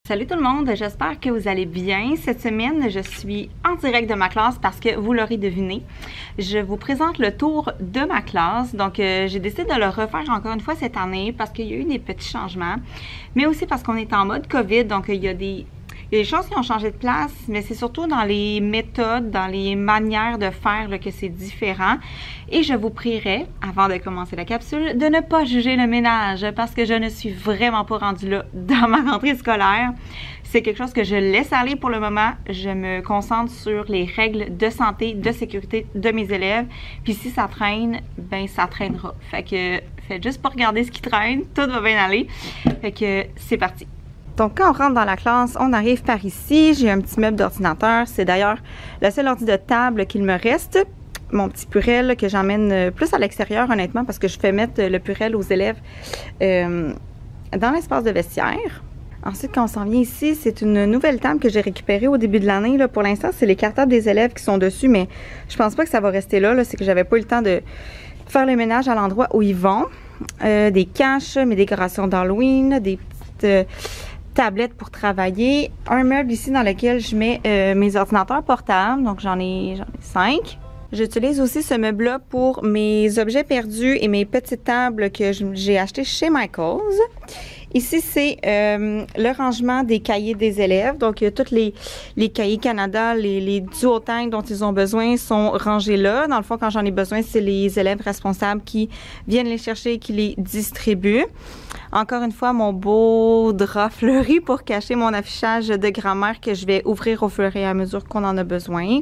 Salut tout le monde, j'espère que vous allez bien. Cette semaine, je suis en direct de ma classe parce que vous l'aurez deviné, je vous présente le tour de ma classe. Donc, j'ai décidé de le refaire encore une fois cette année parce qu'il y a eu des petits changements, mais aussi parce qu'on est en mode COVID, donc il y a des choses qui ont changé de place, mais c'est surtout dans les méthodes, dans les manières de faire là, que c'est différent. Et je vous prierai, avant de commencer la capsule, de ne pas juger le ménage parce que je ne suis vraiment pas rendue là dans ma rentrée scolaire. C'est quelque chose que je laisse aller pour le moment. Je me concentre sur les règles de santé, de sécurité de mes élèves. Puis si ça traîne, ben ça traînera. Fait que faites juste pas regarder ce qui traîne, tout va bien aller. Fait que c'est parti. Donc, quand on rentre dans la classe, on arrive par ici. J'ai un petit meuble d'ordinateur. C'est d'ailleurs le seul ordi de table qu'il me reste. Mon petit Purell que j'emmène plus à l'extérieur, honnêtement, parce que je fais mettre le Purell aux élèves dans l'espace de vestiaire. Ensuite, quand on s'en vient ici, c'est une nouvelle table que j'ai récupérée au début de l'année. Pour l'instant, c'est les cartables des élèves qui sont dessus, mais je pense pas que ça va rester là. C'est que j'avais pas eu le temps de faire le ménage à l'endroit où ils vont. Des caches, mes décorations d'Halloween, des petites tablettes pour travailler, un meuble ici dans lequel je mets mes ordinateurs portables, donc j'en ai 5. J'utilise aussi ce meuble-là pour mes objets perdus et mes petites tables que j'ai achetées chez Michaels. Ici, c'est le rangement des cahiers des élèves. Donc, tous les cahiers Canada, les duotanks dont ils ont besoin sont rangés là. Dans le fond, quand j'en ai besoin, c'est les élèves responsables qui viennent les chercher et qui les distribuent. Encore une fois, mon beau drap fleuri pour cacher mon affichage de grammaire que je vais ouvrir au fur et à mesure qu'on en a besoin.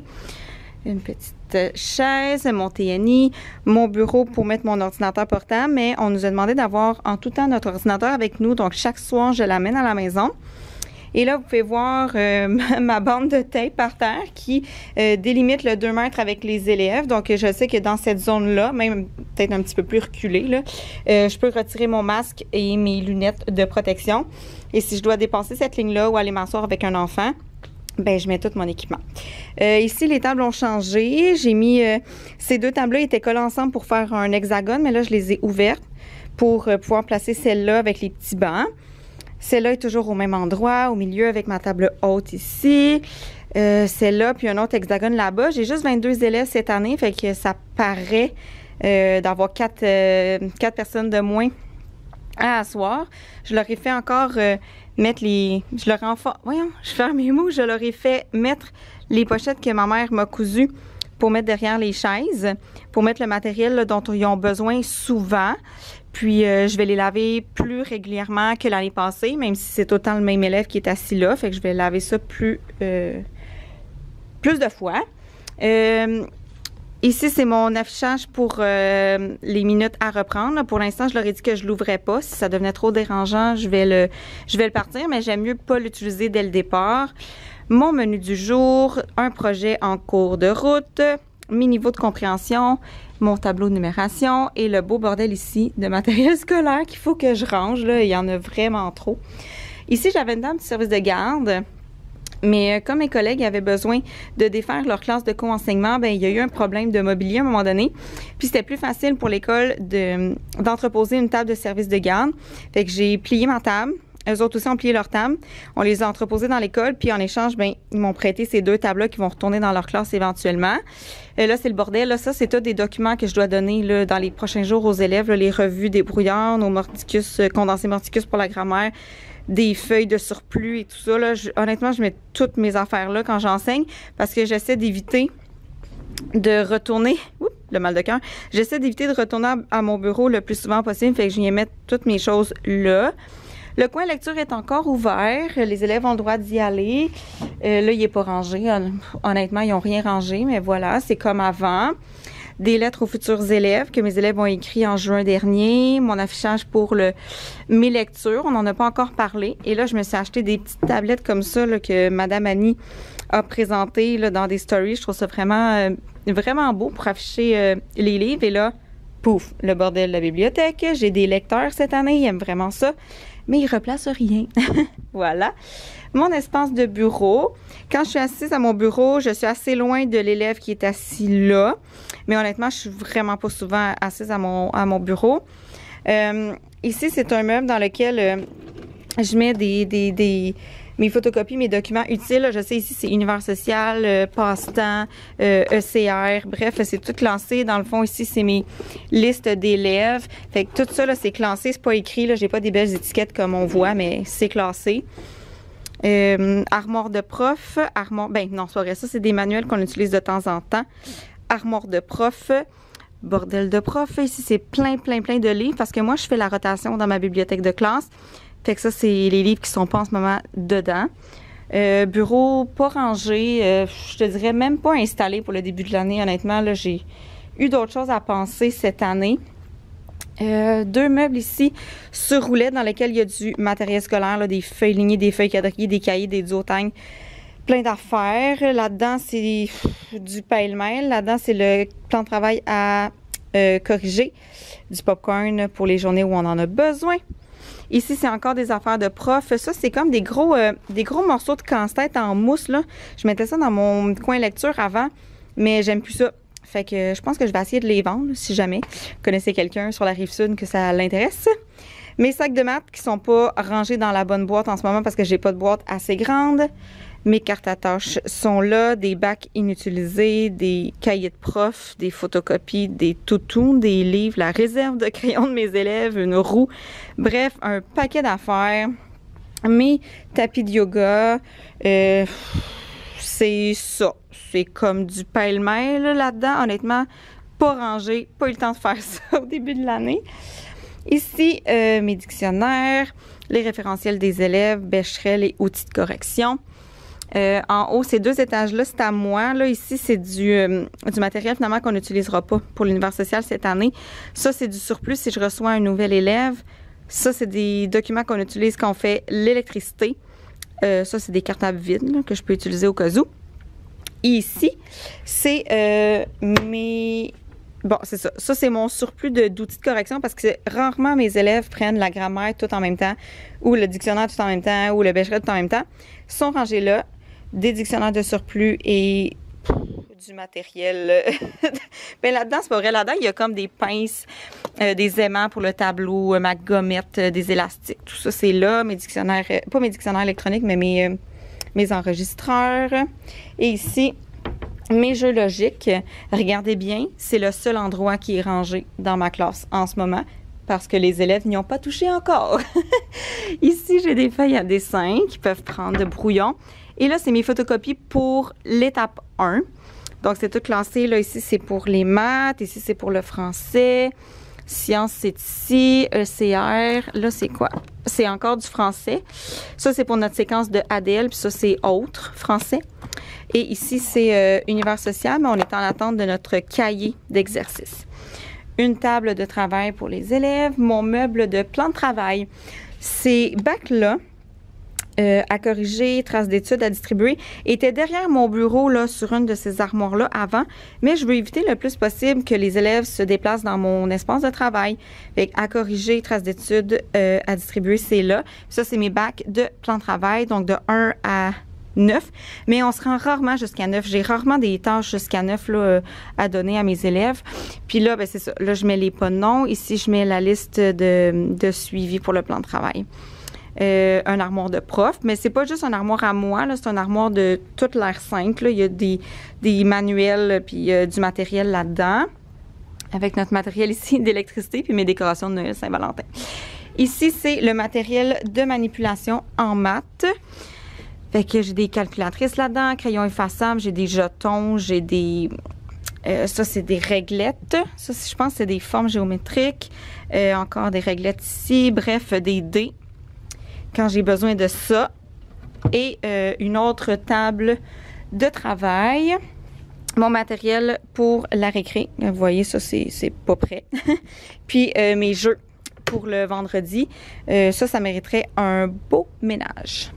Une petite chaise, mon TNI, mon bureau pour mettre mon ordinateur portable, mais on nous a demandé d'avoir en tout temps notre ordinateur avec nous, donc chaque soir, je l'amène à la maison. Et là, vous pouvez voir ma bande de tape par terre qui délimite le 2 mètres avec les élèves. Donc, je sais que dans cette zone-là, même peut-être un petit peu plus reculée, là, je peux retirer mon masque et mes lunettes de protection. Et si je dois dépasser cette ligne-là ou aller m'asseoir avec un enfant, ben je mets tout mon équipement. Ici, les tables ont changé. J'ai mis... ces deux tables-là étaient collées ensemble pour faire un hexagone, mais là, je les ai ouvertes pour pouvoir placer celle-là avec les petits bancs. Celle-là est toujours au même endroit, au milieu avec ma table haute ici. Celle-là, puis un autre hexagone là-bas. J'ai juste 22 élèves cette année, fait que ça paraît d'avoir 4 personnes de moins à asseoir. Je leur ai fait encore mettre les... Je leur ai voyons, je ferme mes mots. Je leur ai fait mettre les pochettes que ma mère m'a cousues pour mettre derrière les chaises, pour mettre le matériel là, dont ils ont besoin souvent. Puis, je vais les laver plus régulièrement que l'année passée, même si c'est autant le même élève qui est assis là. Fait que je vais laver ça plus de fois. Ici, c'est mon affichage pour les minutes à reprendre. Pour l'instant, je leur ai dit que je ne l'ouvrais pas. Si ça devenait trop dérangeant, je vais le partir, mais j'aime mieux pas l'utiliser dès le départ. Mon menu du jour, un projet en cours de route, mes niveaux de compréhension, mon tableau de numération et le beau bordel ici de matériel scolaire qu'il faut que je range. Là, il y en a vraiment trop. Ici, j'avais une dame du service de garde. Mais comme mes collègues avaient besoin de défaire leur classe de co-enseignement, ben il y a eu un problème de mobilier à un moment donné. Puis c'était plus facile pour l'école d'entreposer une table de service de garde. Fait que j'ai plié ma table. Eux autres aussi ont plié leur table. On les a entreposées dans l'école. Puis en échange, ben ils m'ont prêté ces 2 tables-là qui vont retourner dans leur classe éventuellement. Là, c'est le bordel. Là, ça, c'est tous des documents que je dois donner là, dans les prochains jours aux élèves. Là, les revues des brouillards, nos morticus, condensés morticus pour la grammaire, des feuilles de surplus et tout ça. Là, honnêtement, je mets toutes mes affaires là quand j'enseigne parce que j'essaie d'éviter de retourner... Oups, le mal de cœur. J'essaie d'éviter de retourner à mon bureau le plus souvent possible. Fait que je viens mettre toutes mes choses là. Le coin lecture est encore ouvert. Les élèves ont le droit d'y aller. Là, il n'est pas rangé. Honnêtement, ils n'ont rien rangé, mais voilà, c'est comme avant. Des lettres aux futurs élèves que mes élèves ont écrit en juin dernier. Mon affichage pour mes lectures. On n'en a pas encore parlé. Et là, je me suis acheté des petites tablettes comme ça là, que Madame Annie a présentées là, dans des stories. Je trouve ça vraiment beau pour afficher les livres. Et là, pouf, le bordel de la bibliothèque. J'ai des lecteurs cette année. Ils aiment vraiment ça. Mais ils replacent rien. Voilà. Mon espace de bureau. Quand je suis assise à mon bureau, je suis assez loin de l'élève qui est assis là. Mais honnêtement, je suis vraiment pas souvent assise à mon bureau. Ici, c'est un meuble dans lequel je mets mes photocopies, mes documents utiles. Là, je sais ici, c'est univers social, passe-temps, ECR. Bref, c'est tout classé. Dans le fond, ici, c'est mes listes d'élèves. Fait que tout ça, là, c'est classé. C'est pas écrit. Là, j'ai pas des belles étiquettes comme on voit, mais c'est classé. Armoire de prof. Ben non, c'est pas vrai. Ça, c'est des manuels qu'on utilise de temps en temps. Armoire de prof. Bordel de prof. Ici, c'est plein de livres parce que moi, je fais la rotation dans ma bibliothèque de classe. Fait que ça, c'est les livres qui sont pas en ce moment dedans. Bureau pas rangé. Je te dirais même pas installé pour le début de l'année. Honnêtement, là, j'ai eu d'autres choses à penser cette année. 2 meubles ici sur roulette dans lesquels il y a du matériel scolaire, là, des feuilles lignées, des feuilles quadrillées, des cahiers, des duotangs. Plein d'affaires. Là-dedans, c'est du pêle-mêle. Là-dedans, c'est le plan de travail à corriger. Du popcorn pour les journées où on en a besoin. Ici, c'est encore des affaires de prof. Ça, c'est comme des gros morceaux de casse-tête en mousse, là. Je mettais ça dans mon coin lecture avant, mais j'aime plus ça. Fait que je pense que je vais essayer de les vendre, si jamais vous connaissez quelqu'un sur la Rive-Sud que ça l'intéresse. Mes sacs de maths qui sont pas rangés dans la bonne boîte en ce moment parce que j'ai pas de boîte assez grande. Mes cartes à tâches sont là, des bacs inutilisés, des cahiers de prof, des photocopies, des toutous, des livres, la réserve de crayons de mes élèves, une roue. Bref, un paquet d'affaires. Mes tapis de yoga, c'est ça. C'est comme du pêle-mêle là-dedans. Honnêtement, pas rangé, pas eu le temps de faire ça au début de l'année. Ici, mes dictionnaires, les référentiels des élèves, Becherel et outils de correction. En haut, ces 2 étages-là, c'est à moi. Là, ici, c'est du matériel finalement qu'on n'utilisera pas pour l'univers social cette année. Ça, c'est du surplus si je reçois un nouvel élève. Ça, c'est des documents qu'on utilise quand on fait l'électricité. Ça, c'est des cartables vides là, que je peux utiliser au cas où. Et ici, c'est mes... Bon, c'est ça. Ça, c'est mon surplus d'outils de correction parce que rarement mes élèves prennent la grammaire tout en même temps ou le dictionnaire tout en même temps ou le Becherel tout en même temps. Ils sont rangés là. Des dictionnaires de surplus et du matériel. Ben là-dedans, c'est pas vrai. Là-dedans, il y a comme des pinces, des aimants pour le tableau, ma gommette, des élastiques. Tout ça, c'est là. Mes dictionnaires, pas mes dictionnaires électroniques, mais mes enregistreurs. Et ici, mes jeux logiques. Regardez bien, c'est le seul endroit qui est rangé dans ma classe en ce moment parce que les élèves n'y ont pas touché encore. Ici, j'ai des feuilles à dessin qui peuvent prendre de brouillon. Et là, c'est mes photocopies pour l'étape 1. Donc, c'est tout classé. Là, ici, c'est pour les maths. Ici, c'est pour le français. Sciences, c'est ici. ECR. Là, c'est quoi? C'est encore du français. Ça, c'est pour notre séquence de ADL. Puis ça, c'est autres français. Et ici, c'est univers social, mais on est en attente de notre cahier d'exercice. Une table de travail pour les élèves. Mon meuble de plan de travail. Ces bacs-là, à corriger, traces d'études à distribuer, était derrière mon bureau là, sur une de ces armoires-là avant, mais je veux éviter le plus possible que les élèves se déplacent dans mon espace de travail. Fait à corriger, traces d'études à distribuer, c'est là. Ça, c'est mes bacs de plan de travail, donc de 1 à 9, mais on se rend rarement jusqu'à 9. J'ai rarement des tâches jusqu'à 9 là, à donner à mes élèves. Puis là, ben, c'est ça. Là, je mets les pas de nom. Ici, je mets la liste de suivi pour le plan de travail. Un armoire de prof, mais c'est pas juste un armoire à moi, là, c'est un armoire de toute l'ère 5. Là. Il y a des manuels puis du matériel là-dedans, avec notre matériel ici d'électricité puis mes décorations de Noël Saint-Valentin. Ici, c'est le matériel de manipulation en maths. Fait que j'ai des calculatrices là-dedans, crayons effaçables, j'ai des jetons, j'ai des... ça, c'est des réglettes. Ça, je pense que c'est des formes géométriques. Encore des réglettes ici. Bref, des dés. Quand j'ai besoin de ça. Et une autre table de travail. Mon matériel pour la récré. Vous voyez, ça, c'est pas prêt. Puis mes jeux pour le vendredi. Ça mériterait un beau ménage.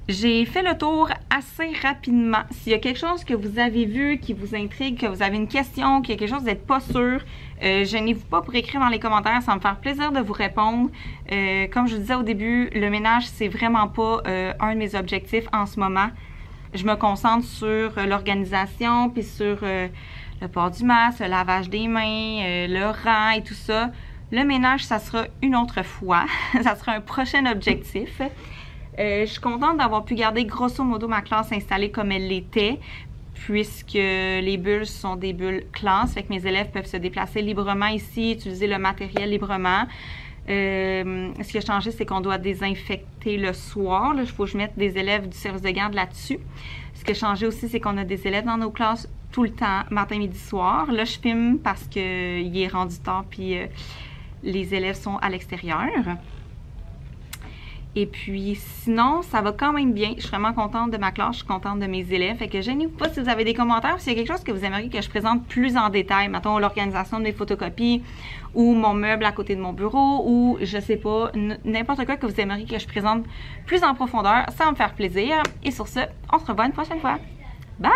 J'ai fait le tour assez rapidement. S'il y a quelque chose que vous avez vu, qui vous intrigue, que vous avez une question, qu'il y a quelque chose d'être pas sûr, gênez-vous pas pour écrire dans les commentaires. Ça va me faire plaisir de vous répondre. Comme je vous disais au début, le ménage, c'est vraiment pas un de mes objectifs en ce moment. Je me concentre sur l'organisation, puis sur le port du masque, le lavage des mains, le rang et tout ça. Le ménage, ça sera une autre fois. Ça sera un prochain objectif. Je suis contente d'avoir pu garder grosso modo ma classe installée comme elle l'était, puisque les bulles sont des bulles classe, fait que mes élèves peuvent se déplacer librement ici, utiliser le matériel librement. Ce qui a changé, c'est qu'on doit désinfecter le soir. Il faut que je mette des élèves du service de garde là-dessus. Ce qui a changé aussi, c'est qu'on a des élèves dans nos classes tout le temps, matin, midi, soir. Là, je filme parce qu'il est rendu tard, puis les élèves sont à l'extérieur. Et puis, sinon, ça va quand même bien. Je suis vraiment contente de ma classe, je suis contente de mes élèves. Fait que gênez-vous pas si vous avez des commentaires ou s'il y a quelque chose que vous aimeriez que je présente plus en détail. Mettons, l'organisation des photocopies ou mon meuble à côté de mon bureau ou, je sais pas, n'importe quoi que vous aimeriez que je présente plus en profondeur. Ça va me faire plaisir. Et sur ce, on se revoit une prochaine fois. Bye!